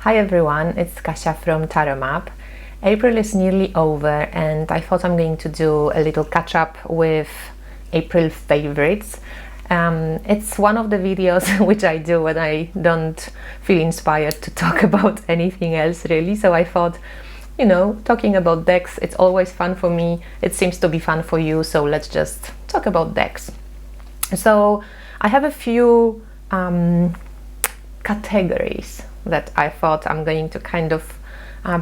Hi everyone, it's Kasia from Tarot Map. April is nearly over and I thought I'm going to do a little catch-up with April favorites. It's one of the videos which I do when I don't feel inspired to talk about anything else really, so I thought, you know, talking about decks, it's always fun for me, it seems to be fun for you, so let's just talk about decks. So I have a few categories that I thought I'm going to kind of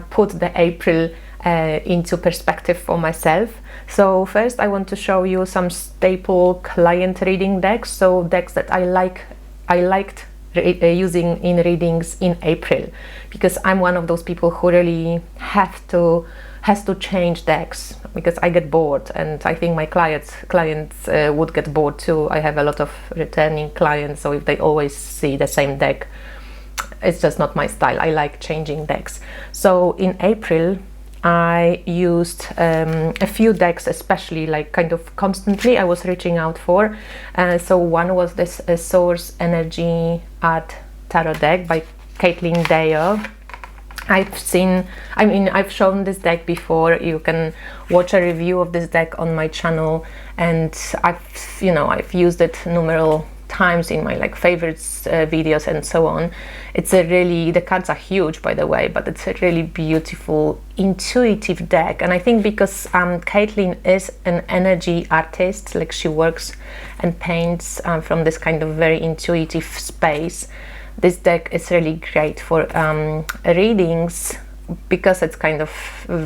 put the April into perspective for myself. So first I want to show you some staple client reading decks, so decks that I liked using in readings in April, because I'm one of those people who really has to change decks because I get bored, and I think my clients would get bored too. I have a lot of returning clients, so if they always see the same deck, it's just not my style. I like changing decks. So in April I used a few decks, especially like kind of constantly I was reaching out for. So one was this Source Energy Art Tarot deck by Caitlin Dale. I've shown this deck before. You can watch a review of this deck on my channel, and I've used it numerous times in my favorites videos and so on. The cards are huge, by the way, but it's a really beautiful, intuitive deck. And I think because Caitlin is an energy artist, like she works and paints from this kind of very intuitive space, this deck is really great for readings, because it's kind of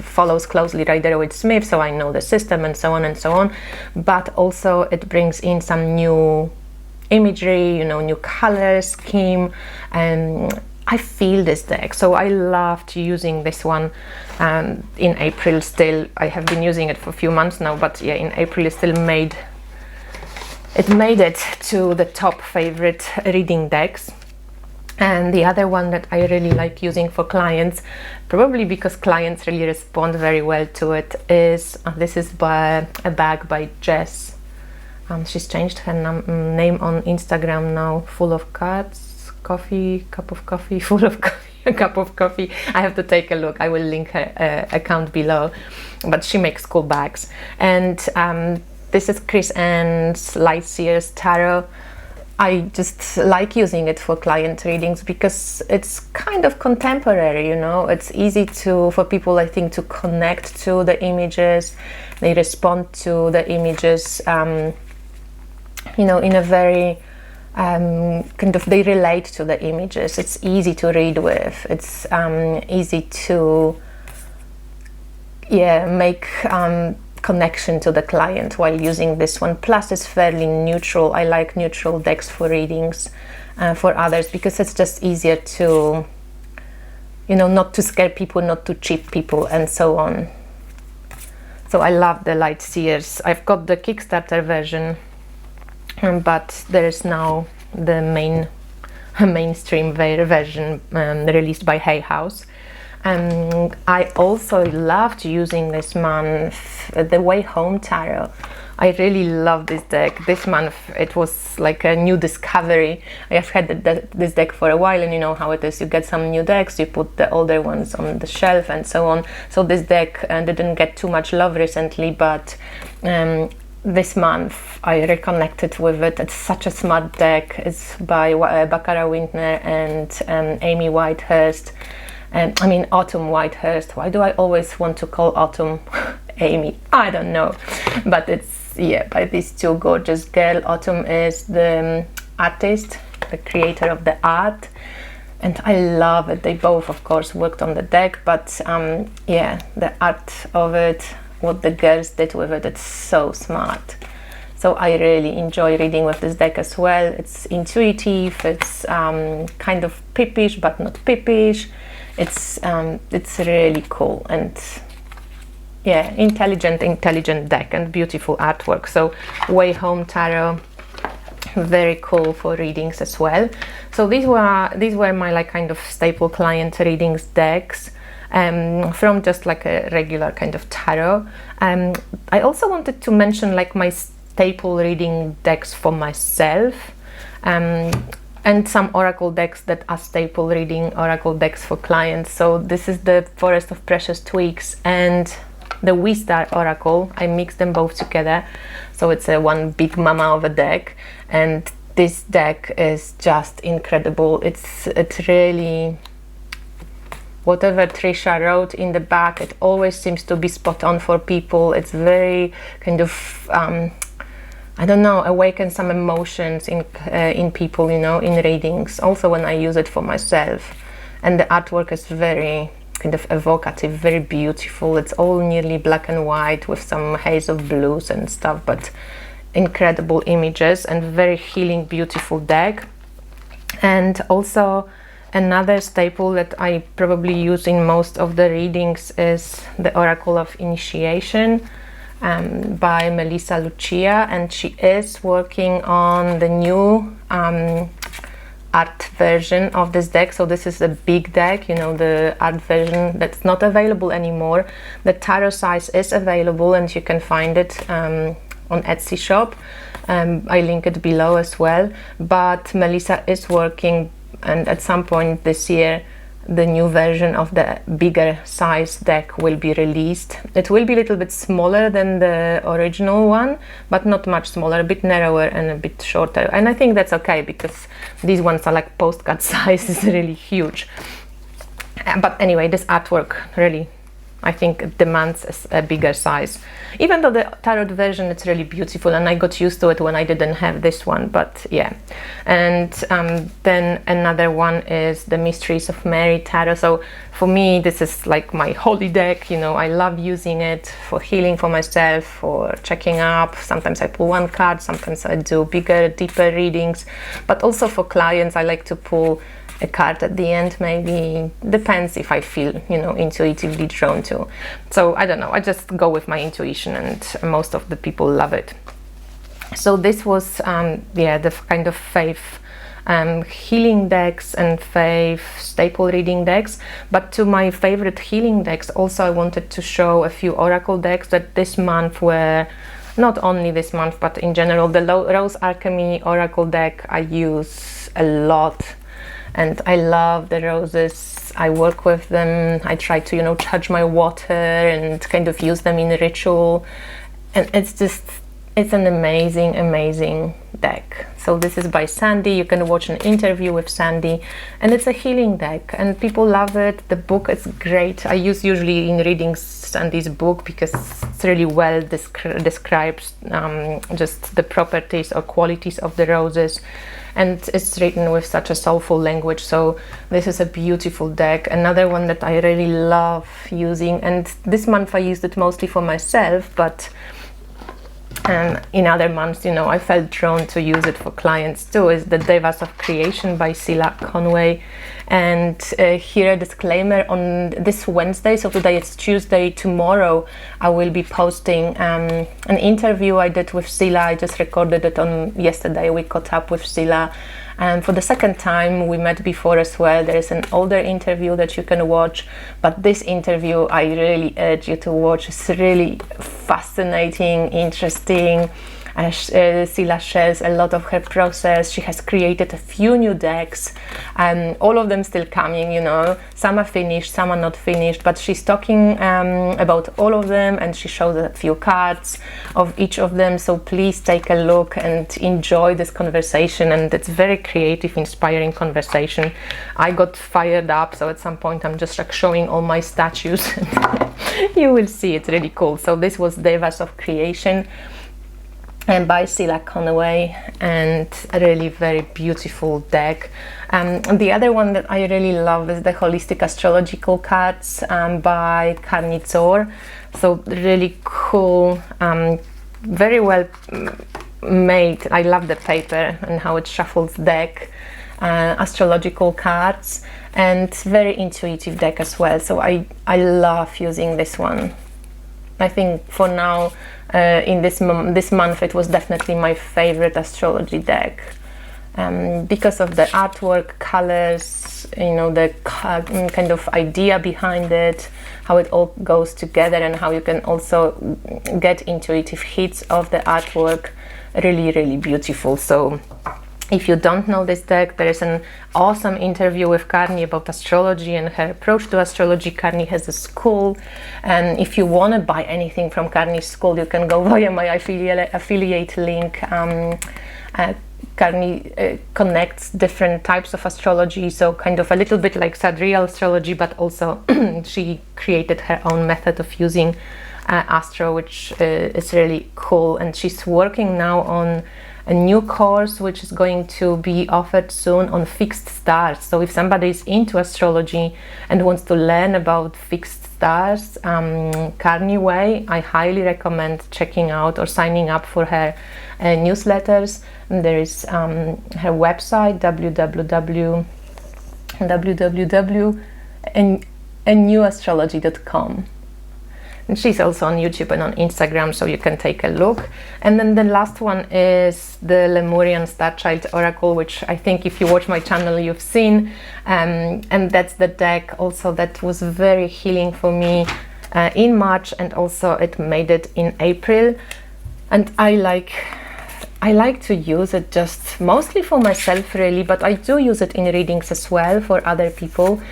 follows closely Rider-Waite-Smith, so I know the system and so on and so on, but also it brings in some new imagery, new color scheme, and I feel this deck, so I loved using this one in April. Still, I have been using it for a few months now, but yeah, in April it still made it to the top favorite reading decks. And the other one that I really like using for clients, probably because clients really respond very well to it, is this is by a bag by Jess. She's changed her name on Instagram now. Full of cards, coffee, cup of coffee, full of coffee, a cup of coffee. I have to take a look. I will link her account below. But she makes cool bags. And this is Chris Ann's Light Seers Tarot. I just like using it for client readings because it's kind of contemporary, It's easy for people, I think, to connect to the images. They respond to the images, in a very they relate to the images. It's easy to read with. It's easy to make connection to the client while using this one. Plus it's fairly neutral. I like neutral decks for readings for others, because it's just easier to not to scare people, not to cheat people, and so on. So I love the Light Seers. I've got the Kickstarter version, but there is now the mainstream version released by Hay House. I also loved using this month the Way Home Tarot. I really love this deck. This month it was like a new discovery. I have had this deck for a while, and you know how it is. You get some new decks, you put the older ones on the shelf and so on. So this deck didn't get too much love recently, but this month I reconnected with it. It's such a smart deck. It's by Barbara Wintner and Amy Whitehurst. Autumn Whitehurst. Why do I always want to call Autumn Amy? I don't know. But it's, by these two gorgeous girls. Autumn is the artist, the creator of the art. And I love it. They both, of course, worked on the deck. But, the art of it, what the girls did with it, it's so smart. So I really enjoy reading with this deck as well. It's intuitive. It's kind of pippish, but not pippish. It's really cool, and intelligent deck and beautiful artwork. So Way Home Tarot, very cool for readings as well. So these were my kind of staple client readings decks from just like a regular kind of tarot. I also wanted to mention my staple reading decks for myself. and some oracle decks that are staple reading oracle decks for clients. So this is the Forest of Precious Twigs and the Wistar Oracle. I mixed them both together, so it's a one big mama of a deck, and this deck is just incredible. It's really, whatever Trisha wrote in the back, it always seems to be spot on for people. It's very kind of I don't know, awaken some emotions in people, you know, in readings. Also when I use it for myself, and the artwork is very kind of evocative, very beautiful. It's all nearly black and white with some haze of blues and stuff, but incredible images and very healing, beautiful deck. And also another staple that I probably use in most of the readings is the Oracle of Initiation by Melissa Lucia, and she is working on the new art version of this deck. So this is a big deck, you know, the art version that's not available anymore. The tarot size is available and you can find it on Etsy shop. I link it below as well, but Melissa is working, and at some point this year the new version of the bigger size deck will be released. It will be a little bit smaller than the original one, but not much smaller, a bit narrower and a bit shorter. And I think that's okay, because these ones are like postcard size, is really huge. But anyway, this artwork really, I think, demands a bigger size. Even though the tarot version, it's really beautiful, and I got used to it when I didn't have this one, but yeah. And then another one is the Mysteries of Mary Tarot. So for me, this is like my holy deck, you know. I love using it for healing for myself, for checking up. Sometimes I pull one card, sometimes I do bigger, deeper readings, but also for clients I like to pull a card at the end, maybe. Depends if I feel, you know, intuitively drawn to. So I don't know, I just go with my intuition, and most of the people love it. So this was yeah, the kind of faith healing decks and faith staple reading decks. But to my favorite healing decks also I wanted to show a few oracle decks that this month were, not only this month but in general, the Rose Alchemy oracle deck I use a lot. And I love the roses. I work with them. I try to, you know, charge my water and kind of use them in ritual. And it's just, it's an amazing, amazing deck. So this is by Sandy. You can watch an interview with Sandy, and it's a healing deck and people love it. The book is great. I use usually in readings Sandy's book because it's really well describes just the properties or qualities of the roses. And it's written with such a soulful language. So this is a beautiful deck. Another one that I really love using, and this month I used it mostly for myself, but in other months, you know, I felt drawn to use it for clients too, is the Devas of Creation by Cilla Conway. And here a disclaimer, on this Wednesday, so today it's Tuesday, tomorrow I will be posting an interview I did with Cilla. I just recorded it on yesterday. We caught up with Cilla, and for the second time. We met before as well. There is an older interview that you can watch, but this interview I really urge you to watch. It's really fascinating, interesting. Cilla shares a lot of her process. She has created a few new decks, all of them still coming, you know. Some are finished, some are not finished, but she's talking about all of them, and she shows a few cards of each of them. So please take a look and enjoy this conversation, and it's very creative, inspiring conversation. I got fired up, so at some point I'm just like showing all my statues. You will see, it's really cool. So this was Devas of Creation and by Cilla Conway, and a really very beautiful deck. The other one that I really love is the Holistic Astrological cards by Karnitsor. So really cool, very well made. I love the paper and how it shuffles deck. Astrological cards, and very intuitive deck as well. So I love using this one. I think for now, in this month, it was definitely my favorite astrology deck, because of the artwork, colors, you know, the kind of idea behind it, how it all goes together, and how you can also get intuitive hits of the artwork. Really, really beautiful. So If you don't know this deck, there is an awesome interview with Karni about astrology and her approach to astrology. Karni has a school, and if you want to buy anything from Karni's school, you can go via my affiliate link. Karni connects different types of astrology, so kind of a little bit like sidereal astrology, but also she created her own method of using astro, which is really cool. And she's working now on a new course which is going to be offered soon on fixed stars. So if somebody is into astrology and wants to learn about fixed stars, Karni way, I highly recommend checking out or signing up for her newsletters. And there is her website, www.newastrology.com. And she's also on YouTube and on Instagram, so you can take a look. And then the last one is the Lemurian Star Child Oracle, which I think if you watch my channel you've seen. And that's the deck also that was very healing for me in March, and also it made it in April. And I like to use it just mostly for myself really, but I do use it in readings as well for other people.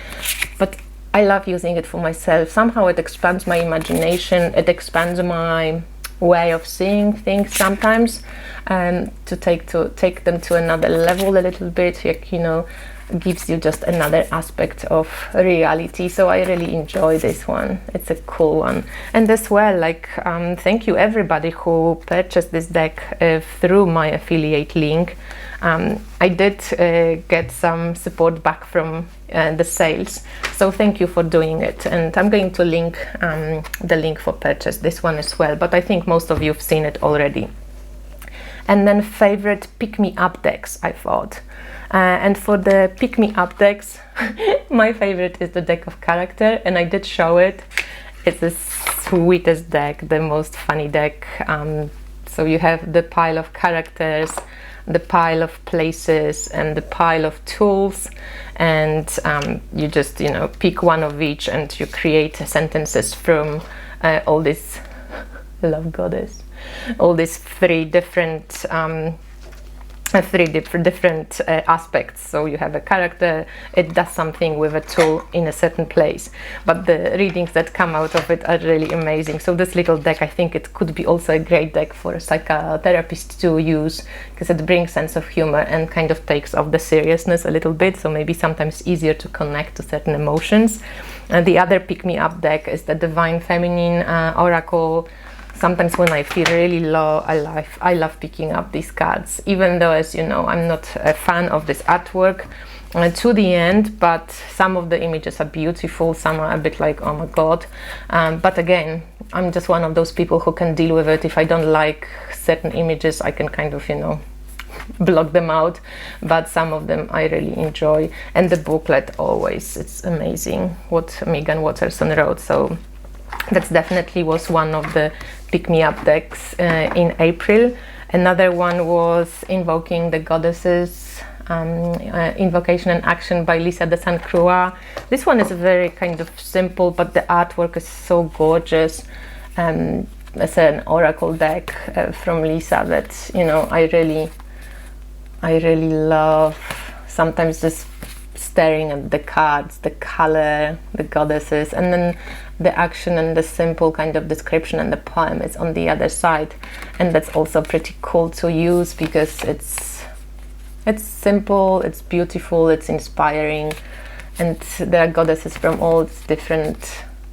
But I love using it for myself. Somehow it expands my imagination, it expands my way of seeing things sometimes, to take them to another level a little bit, like, you know, gives you just another aspect of reality. So I really enjoy this one. It's a cool one. And as well, like, thank you everybody who purchased this deck through my affiliate link. I did get some support back from the sales, so thank you for doing it. And I'm going to link the link for purchase this one as well, but I think most of you have seen it already. And then favorite pick-me-up decks, I thought. And for the pick-me-up decks, my favorite is the deck of character, and I did show it. It's the sweetest deck, the most funny deck. So you have the pile of characters, the pile of places, and the pile of tools, and you just, you know, pick one of each and you create sentences from all this, love goddess, all these three different aspects. So you have a character, it does something with a tool in a certain place, but the readings that come out of it are really amazing. So this little deck, I think it could be also a great deck for a psychotherapist to use, because it brings sense of humor and kind of takes off the seriousness a little bit, so maybe sometimes easier to connect to certain emotions. And the other pick-me-up deck is the Divine Feminine Oracle. Sometimes when I feel really low, I love picking up these cards, even though, as you know, I'm not a fan of this artwork to the end, but some of the images are beautiful, some are a bit like, oh my god, but again, I'm just one of those people who can deal with it. If I don't like certain images, I can kind of, you know, block them out, but some of them I really enjoy. And the booklet, always, it's amazing what Megan Watterson wrote, so that definitely was one of the pick-me-up decks in April. Another one was Invoking the Goddesses, Invocation and Action by Lisa de St. Croix. This one is very kind of simple, but the artwork is so gorgeous. It's an oracle deck from Lisa that, you know, I really love. Sometimes just staring at the cards, the color, the goddesses, and then the action and the simple kind of description and the poem is on the other side. And that's also pretty cool to use, because it's simple, it's beautiful, it's inspiring, and there are goddesses from all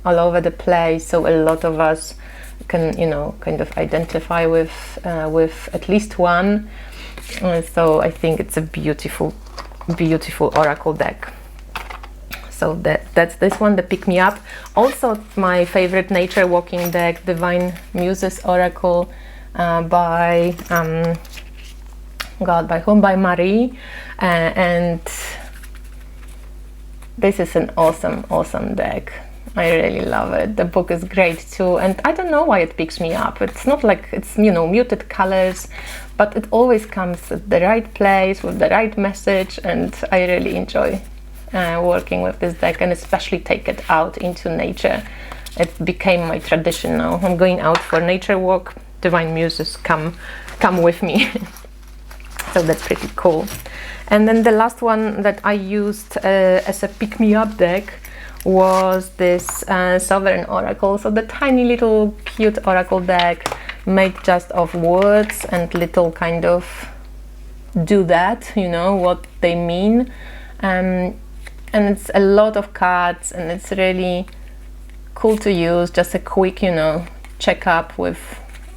over the place, so a lot of us can, you know, kind of identify with at least one. So I think it's a beautiful oracle deck. So that's this one, the pick-me-up. Also my favorite nature walking deck, Divine Muses Oracle, by Marie, and this is an awesome deck. I really love it. The book is great too, and I don't know why it picks me up. It's not like it's, you know, muted colors, but it always comes at the right place with the right message, and I really enjoy working with this deck, and especially take it out into nature. It became my tradition now. I'm going out for nature walk, Divine Muses come with me. So that's pretty cool. And then the last one that I used as a pick-me-up deck was this Sovereign Oracle. So the tiny little cute oracle deck made just of words and little kind of do that, you know, what they mean. And it's a lot of cards, and it's really cool to use. Just a quick, you know, check up with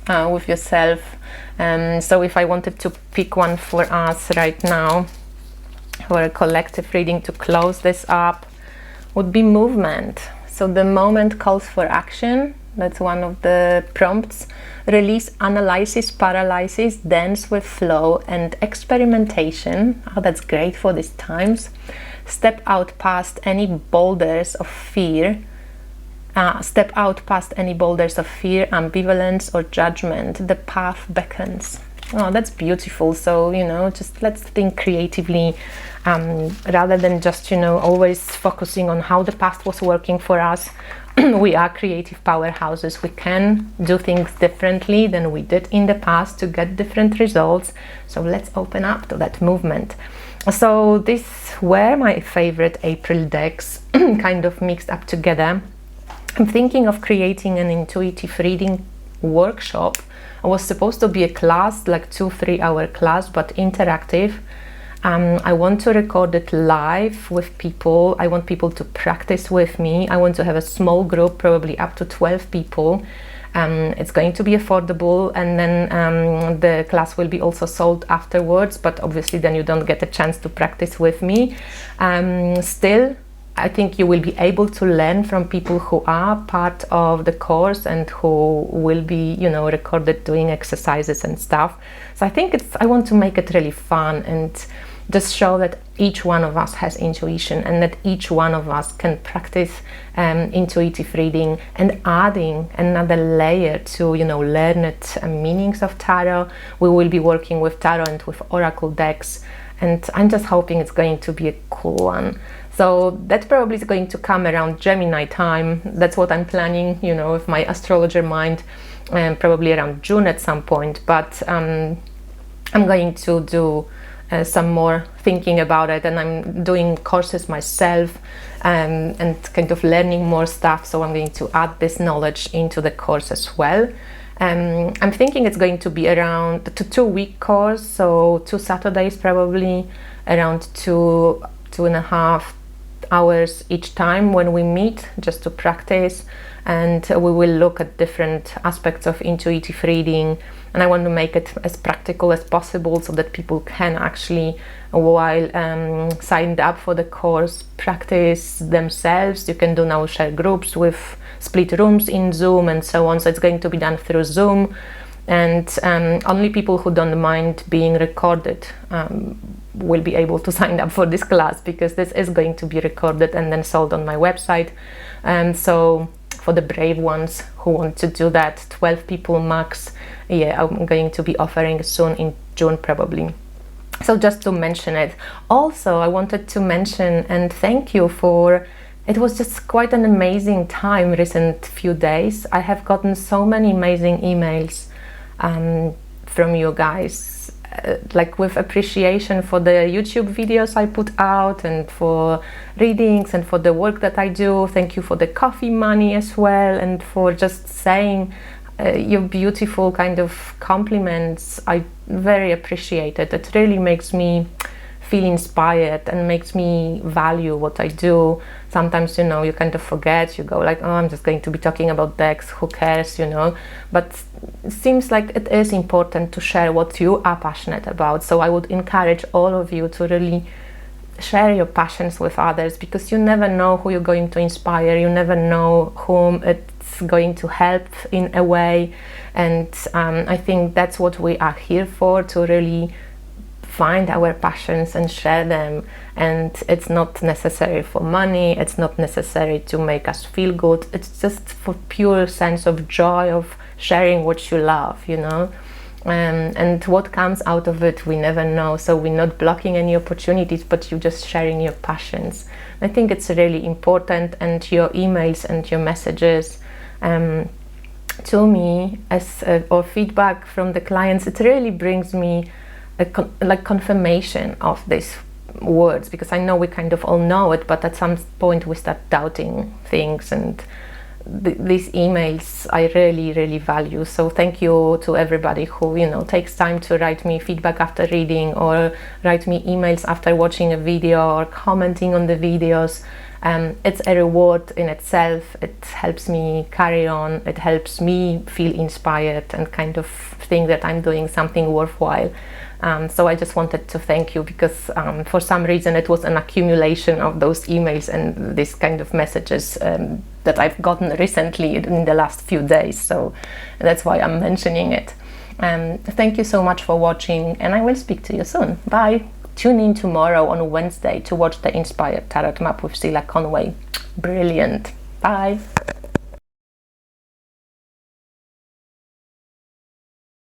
yourself. So if I wanted to pick one for us right now for a collective reading to close this up, would be movement. So the moment calls for action. That's one of the prompts. Release analysis, paralysis, dance with flow and experimentation. Oh, that's great for these times. Step out past any boulders of fear. Step out past any boulders of fear, ambivalence or judgment. The path beckons. Oh, that's beautiful. So, you know, just let's think creatively, rather than just, you know, always focusing on how the past was working for us. We are creative powerhouses. We can do things differently than we did in the past to get different results. So let's open up to that movement. So these were my favorite April decks, kind of mixed up together. I'm thinking of creating an intuitive reading workshop. It was supposed to be a class, like 2-3 hour class, but interactive. I want to record it live with people. I want people to practice with me. I want to have a small group, probably up to 12 people. It's going to be affordable, and then the class will be also sold afterwards, but obviously then you don't get a chance to practice with me. Still, I think you will be able to learn from people who are part of the course and who will be, you know, recorded doing exercises and stuff. So I think I want to make it really fun and just show that each one of us has intuition, and that each one of us can practice intuitive reading and adding another layer to, you know, learned meanings of tarot. We will be working with tarot and with oracle decks, and I'm just hoping it's going to be a cool one. So that probably is going to come around Gemini time. That's what I'm planning, you know, with my astrologer mind, probably around June at some point. But I'm going to do some more thinking about it, and I'm doing courses myself and kind of learning more stuff. So I'm going to add this knowledge into the course as well. I'm thinking it's going to be around a 2-week course, so 2 Saturdays probably, around 2.5 hours each time when we meet, just to practice, and we will look at different aspects of intuitive reading. And I want to make it as practical as possible so that people can actually, while signed up for the course, practice themselves. You can do now share groups with split rooms in Zoom and so on. So it's going to be done through Zoom, and only people who don't mind being recorded will be able to sign up for this class, because this is going to be recorded and then sold on my website. So for the brave ones who want to do that, 12 people max, yeah, I'm going to be offering soon in June probably. So just to mention it. Also, I wanted to mention and thank you for, it was just quite an amazing time recent few days. I have gotten so many amazing emails from you guys, like with appreciation for the YouTube videos I put out, and for readings, and for the work that I do. Thank you for the coffee money as well, and for just saying your beautiful kind of compliments. I very appreciate it. It really makes me feel inspired and makes me value what I do. Sometimes, you know, you kind of forget, you go like, oh, I'm just going to be talking about decks, who cares, you know. But it seems like it is important to share what you are passionate about. So I would encourage all of you to really share your passions with others, because you never know who you're going to inspire, you never know whom it's going to help in a way. And I think that's what we are here for, to really find our passions and share them. And it's not necessary for money, it's not necessary to make us feel good, it's just for pure sense of joy of sharing what you love, you know. And what comes out of it, we never know. So we're not blocking any opportunities, but you're just sharing your passions. I think it's really important. And your emails and your messages to me as or feedback from the clients, it really brings me like confirmation of these words, because I know we kind of all know it, but at some point we start doubting things, and these emails I really value. So thank you to everybody who, you know, takes time to write me feedback after reading, or write me emails after watching a video, or commenting on the videos. It's a reward in itself. It helps me carry on. It helps me feel inspired and kind of think that I'm doing something worthwhile. So I just wanted to thank you, because for some reason it was an accumulation of those emails and this kind of messages that I've gotten recently in the last few days. So that's why I'm mentioning it. Thank you so much for watching, and I will speak to you soon. Bye. Tune in tomorrow on Wednesday to watch the Inspired Tarot Map with Sheila Conway. Brilliant. Bye.